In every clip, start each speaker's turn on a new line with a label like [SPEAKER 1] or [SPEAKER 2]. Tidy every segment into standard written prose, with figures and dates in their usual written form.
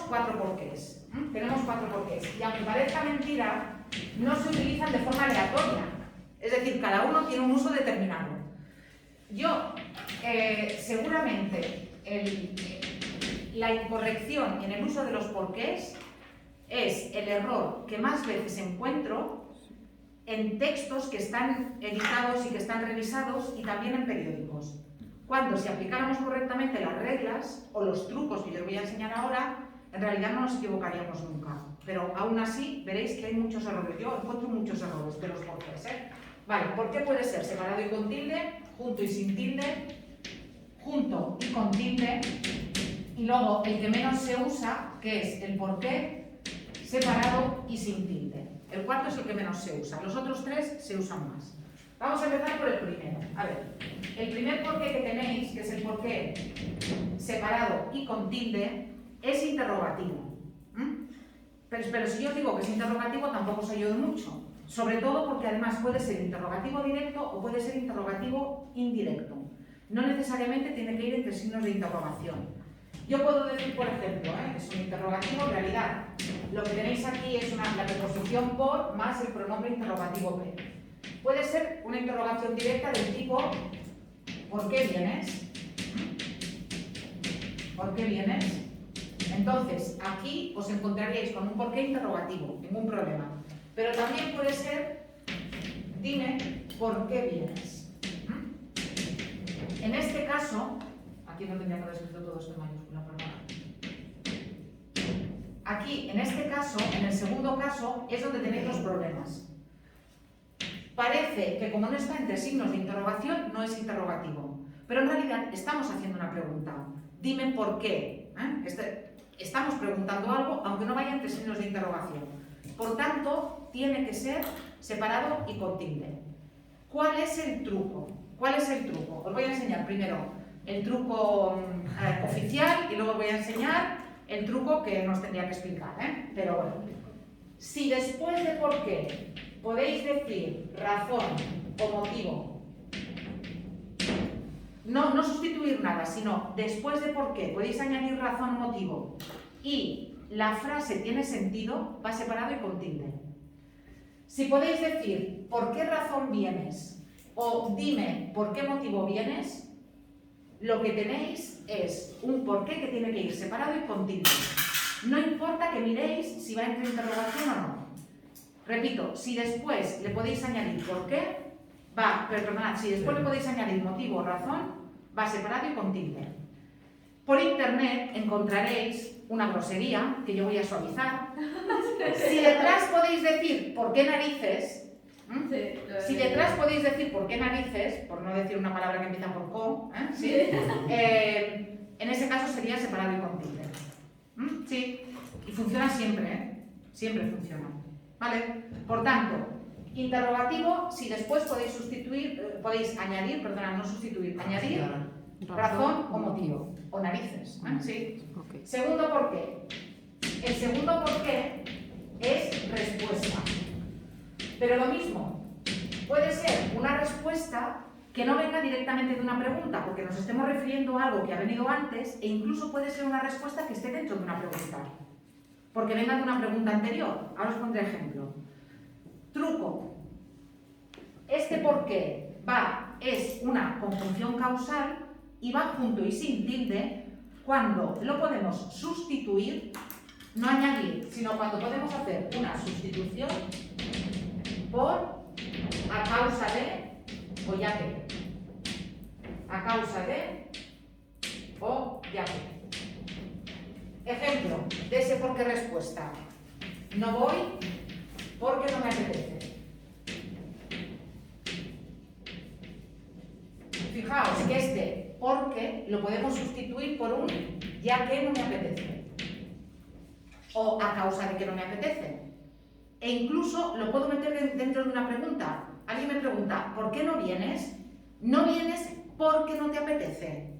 [SPEAKER 1] cuatro porqués. Tenemos cuatro porqués. Y aunque parezca mentira, no se utilizan de forma aleatoria. Es decir, cada uno tiene un uso determinado. Yo, seguramente, la incorrección en el uso de los porqués es el error que más veces encuentro en textos que están editados y que están revisados y también en periódicos. Cuando si aplicáramos correctamente las reglas o los trucos que yo os voy a enseñar ahora, en realidad no nos equivocaríamos nunca. Pero aún así veréis que hay muchos errores. Yo encuentro muchos errores de los porqués, Vale, ¿por qué puede ser separado y con tilde, junto y sin tilde, junto y con tilde? Y luego el que menos se usa, que es el porqué separado y sin tilde. El cuarto es el que menos se usa. Los otros tres se usan más. Vamos a empezar por el primero. A ver, el primer porqué que tenéis, que es el porqué separado y con tilde, es interrogativo. Pero si yo digo que es interrogativo, tampoco os ayudo mucho. Sobre todo porque además puede ser interrogativo directo o puede ser interrogativo indirecto. No necesariamente tiene que ir entre signos de interrogación. Yo puedo decir, por ejemplo, que es un interrogativo, en realidad lo que tenéis aquí es la preposición por más el pronombre interrogativo P. Puede ser una interrogación directa del tipo ¿por qué vienes? ¿Por qué vienes? Entonces, aquí os encontraríais con un porqué interrogativo, ningún problema. Pero también puede ser dime ¿por qué vienes? En este caso, aquí no tendría que haber escrito todo esto en mayúscula, perdón. Aquí, en este caso, en el segundo caso, es donde tenéis los problemas. Parece que como no está entre signos de interrogación, no es interrogativo. Pero en realidad estamos haciendo una pregunta. Dime por qué. Estamos preguntando algo, aunque no vaya entre signos de interrogación. Por tanto, tiene que ser separado y con tilde. ¿Cuál es el truco? ¿Cuál es el truco? Os voy a enseñar primero el truco oficial y luego os voy a enseñar el truco que nos tendría que explicar, Pero bueno, si después de por qué podéis decir razón o motivo, no sustituir nada, sino después de por qué podéis añadir razón o motivo y la frase tiene sentido, va separado y con tilde. Si podéis decir ¿por qué razón vienes? O dime ¿por qué motivo vienes? Lo que tenéis es un porqué que tiene que ir separado y con tilde. No importa que miréis si va entre interrogación o no. Repito, si después le podéis añadir por qué, perdonad, si después le podéis añadir motivo o razón, va separado y con tilde. Por internet encontraréis una grosería que yo voy a suavizar. Si detrás podéis decir ¿por qué narices? Si detrás podéis decir ¿por qué narices? Por no decir una palabra que empieza por co, ¿sí? En ese caso sería separado y con tilde. Sí, y funciona siempre, siempre funciona. ¿Vale? Por tanto, interrogativo, si después podéis añadir, no sustituir, añadir razón o motivo, o narices, ¿sí?
[SPEAKER 2] Okay.
[SPEAKER 1] Segundo porqué. El segundo porqué es respuesta. Pero lo mismo, puede ser una respuesta que no venga directamente de una pregunta, porque nos estemos refiriendo a algo que ha venido antes, e incluso puede ser una respuesta que esté dentro de una pregunta, porque venga de una pregunta anterior. Ahora os pondré ejemplo. Truco. Este porqué es una conjunción causal y va junto y sin tilde cuando lo podemos sustituir, no añadir, sino cuando podemos hacer una sustitución por a causa de o ya que. A causa de o ya que. Ejemplo de ese por qué respuesta. No voy porque no me apetece. Fijaos que este porque lo podemos sustituir por un ya que no me apetece. O a causa de que no me apetece. E incluso lo puedo meter dentro de una pregunta. Alguien me pregunta, ¿por qué no vienes? No vienes porque no te apetece.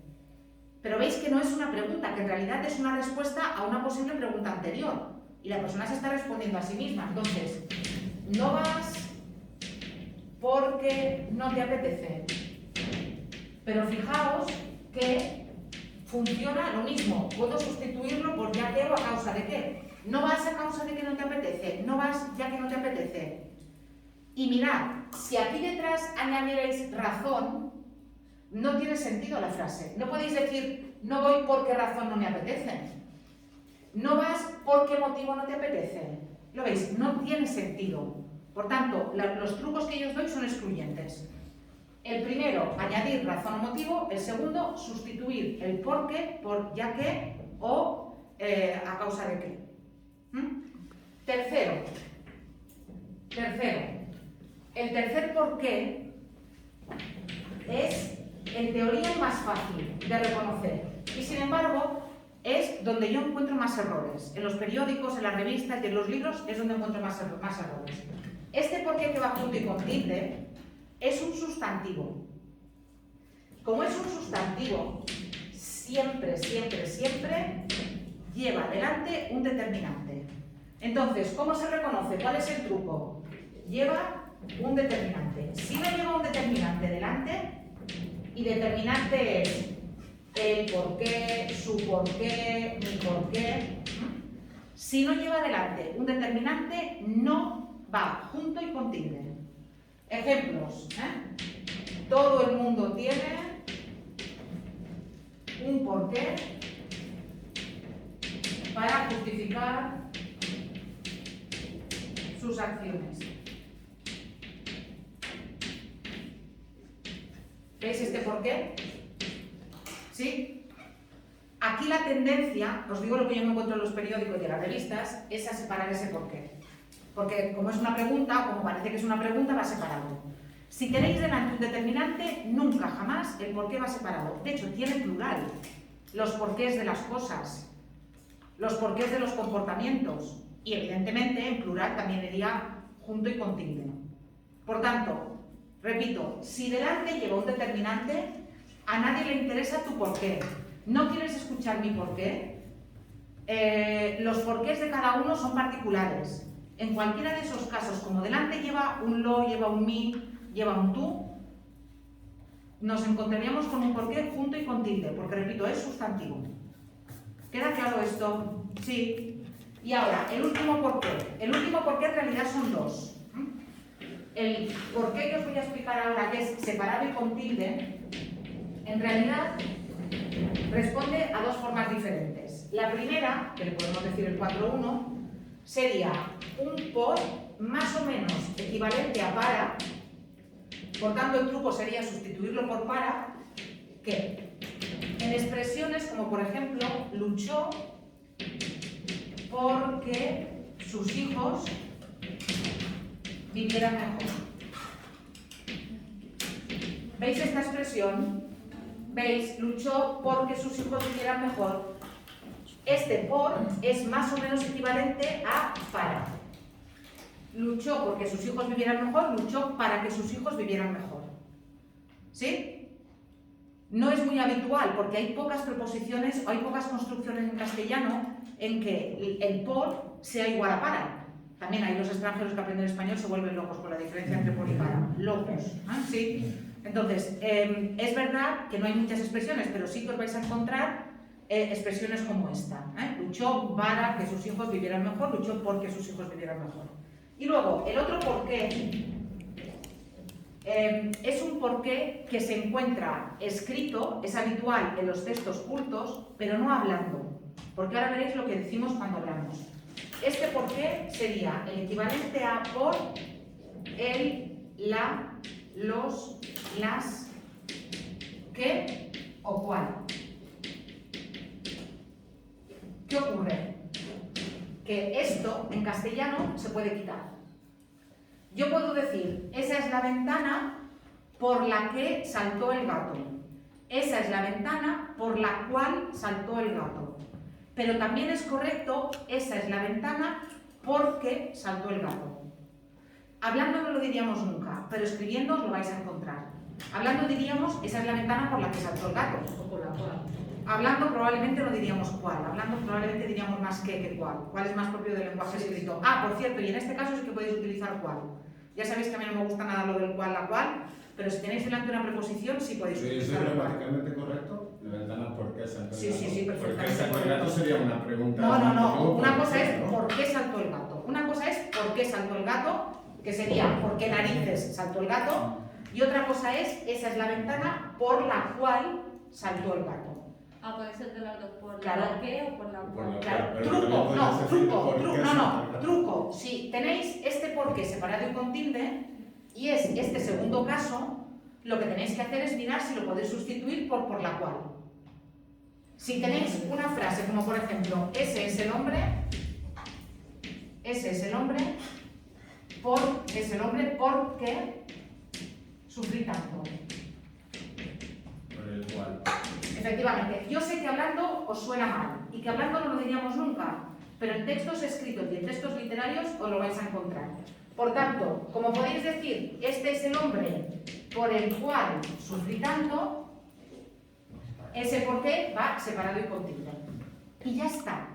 [SPEAKER 1] Pero veis que no es una pregunta, que en realidad es una respuesta a una posible pregunta anterior. Y la persona se está respondiendo a sí misma. Entonces, no vas porque no te apetece. Pero fijaos que funciona lo mismo. Puedo sustituirlo por ya que o a causa de qué. No vas a causa de que no te apetece, no vas ya que no te apetece. Y mirad, si aquí detrás añadierais razón, no tiene sentido la frase. No podéis decir, no voy por qué razón no me apetece. No vas por qué motivo no te apetece. ¿Lo veis? No tiene sentido. Por tanto, los trucos que yo os doy son excluyentes. El primero, añadir razón o motivo. El segundo, sustituir el por qué por ya que o a causa de qué. Tercero, el tercer por qué es en teoría el más fácil de reconocer y sin embargo es donde yo encuentro más errores. En los periódicos, en las revistas y en los libros es donde encuentro más errores. Este por qué que va junto y con tilde es un sustantivo. Como es un sustantivo, siempre lleva delante un determinante. Entonces, ¿cómo se reconoce? ¿Cuál es el truco? Lleva un determinante. Si no lleva un determinante delante, y determinante es el por qué, su por qué, mi por qué. Si no lleva delante un determinante, no va junto y con tilde. Ejemplos. Todo el mundo tiene un por qué para justificar sus acciones. ¿Veis este por qué? ¿Sí? Aquí la tendencia, os digo lo que yo me encuentro en los periódicos y en las revistas, es a separar ese por qué. Porque como es una pregunta, o como parece que es una pregunta, va separado. Si tenéis delante un determinante, nunca jamás el por qué va separado. De hecho, tiene plural. Los porqués de las cosas, los porqués de los comportamientos. Y evidentemente, en plural también iría junto y con tilde. Por tanto, repito, si delante lleva un determinante, a nadie le interesa tu porqué. ¿No quieres escuchar mi porqué? Los porqués de cada uno son particulares. En cualquiera de esos casos, como delante lleva un lo, lleva un mi, lleva un tú, nos encontraríamos con un porqué junto y con tilde, porque repito, es sustantivo. ¿Queda claro esto? Sí. Y ahora, el último porqué. El último porqué en realidad son dos. El porqué que os voy a explicar ahora, que es separado y con tilde, en realidad responde a dos formas diferentes. La primera, que le podemos decir el 4-1, sería un por más o menos equivalente a para. Por tanto, el truco sería sustituirlo por para, que en expresiones como por ejemplo, luchó porque sus hijos vivieran mejor. ¿Veis esta expresión? ¿Veis? Luchó porque sus hijos vivieran mejor. Este por es más o menos equivalente a para. Luchó porque sus hijos vivieran mejor, luchó para que sus hijos vivieran mejor. ¿Sí? No es muy habitual porque hay pocas preposiciones o hay pocas construcciones en castellano en que el por sea igual a para. También hay los extranjeros que aprenden español se vuelven locos con la diferencia entre por y para. Locos. ¿Sí? Entonces, es verdad que no hay muchas expresiones, pero sí que os vais a encontrar expresiones como esta. Luchó para que sus hijos vivieran mejor, luchó porque sus hijos vivieran mejor. Y luego, el otro porqué es un porqué que se encuentra escrito, es habitual en los textos cultos, pero no hablando. Porque ahora veréis lo que decimos cuando hablamos. Este porqué sería el equivalente a por, el, la, los, las, qué o cuál. ¿Qué ocurre? Que esto en castellano se puede quitar. Yo puedo decir, esa es la ventana por la que saltó el gato. Esa es la ventana por la cual saltó el gato. Pero también es correcto, esa es la ventana porque saltó el gato. Hablando no lo diríamos nunca, pero escribiendo os lo vais a encontrar. Hablando diríamos, esa es la ventana por la que saltó el gato. O por la cual. Hablando probablemente no diríamos cuál, hablando probablemente diríamos más que cuál. ¿Cuál es más propio del lenguaje escrito? Ah, por cierto, y en este caso es que podéis utilizar cuál. Ya sabéis que a mí no me gusta nada lo del cuál, la cual, pero si tenéis delante una preposición sí podéis utilizar
[SPEAKER 2] ¿Eso es gramaticalmente correcto? La ventana por qué saltó el
[SPEAKER 1] Sí,
[SPEAKER 2] gato.
[SPEAKER 1] sí, sí,
[SPEAKER 2] ¿Por qué
[SPEAKER 1] perfectamente.
[SPEAKER 2] saltó el gato? Sería una pregunta.
[SPEAKER 1] No. Una cosa es
[SPEAKER 2] ¿no?
[SPEAKER 1] por qué saltó el gato. Una cosa es por qué saltó el gato, que sería por qué narices saltó el gato. Y otra cosa es, esa es la ventana por la cual saltó el gato.
[SPEAKER 3] Ah, puede ser de las dos, por
[SPEAKER 1] Claro.
[SPEAKER 3] la qué o por la cual.
[SPEAKER 1] Claro,
[SPEAKER 2] Pero
[SPEAKER 1] truco,
[SPEAKER 2] también
[SPEAKER 1] no,
[SPEAKER 2] podrías decir
[SPEAKER 1] truco,
[SPEAKER 2] por qué
[SPEAKER 1] truco,
[SPEAKER 2] saltó el
[SPEAKER 1] no,
[SPEAKER 2] gato.
[SPEAKER 1] truco. Si tenéis este por qué separado y con tilde, y es este segundo caso, lo que tenéis que hacer es mirar si lo podéis sustituir por la cual. Si tenéis una frase como por ejemplo, ese es el hombre porque sufrí tanto.
[SPEAKER 2] Por el cual.
[SPEAKER 1] Efectivamente, yo sé que hablando os suena mal y que hablando no lo diríamos nunca, pero en textos escritos y en textos literarios os lo vais a encontrar. Por tanto, como podéis decir, este es el hombre por el cual sufrí tanto, ese por qué va separado y con tilde. Y ya está.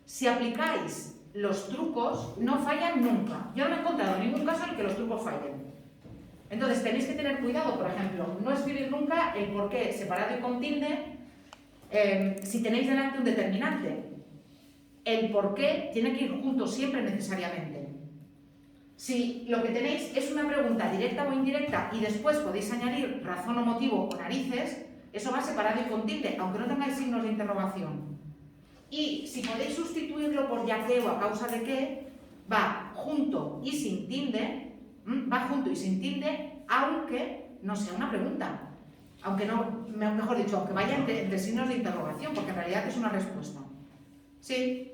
[SPEAKER 1] Si aplicáis los trucos, no fallan nunca. Yo no he encontrado ningún caso en el que los trucos fallen. Entonces tenéis que tener cuidado, por ejemplo, no escribir nunca el por qué separado y con tilde si tenéis delante un determinante. El por qué tiene que ir junto siempre necesariamente. Si lo que tenéis es una pregunta directa o indirecta y después podéis añadir razón o motivo o narices, eso va separado y con tilde, aunque no tengáis signos de interrogación. Y si podéis sustituirlo por ya que o a causa de qué, va junto y sin tilde, aunque no sea una pregunta. Aunque no, mejor dicho, aunque vaya entre signos de interrogación, porque en realidad es una respuesta. ¿Sí?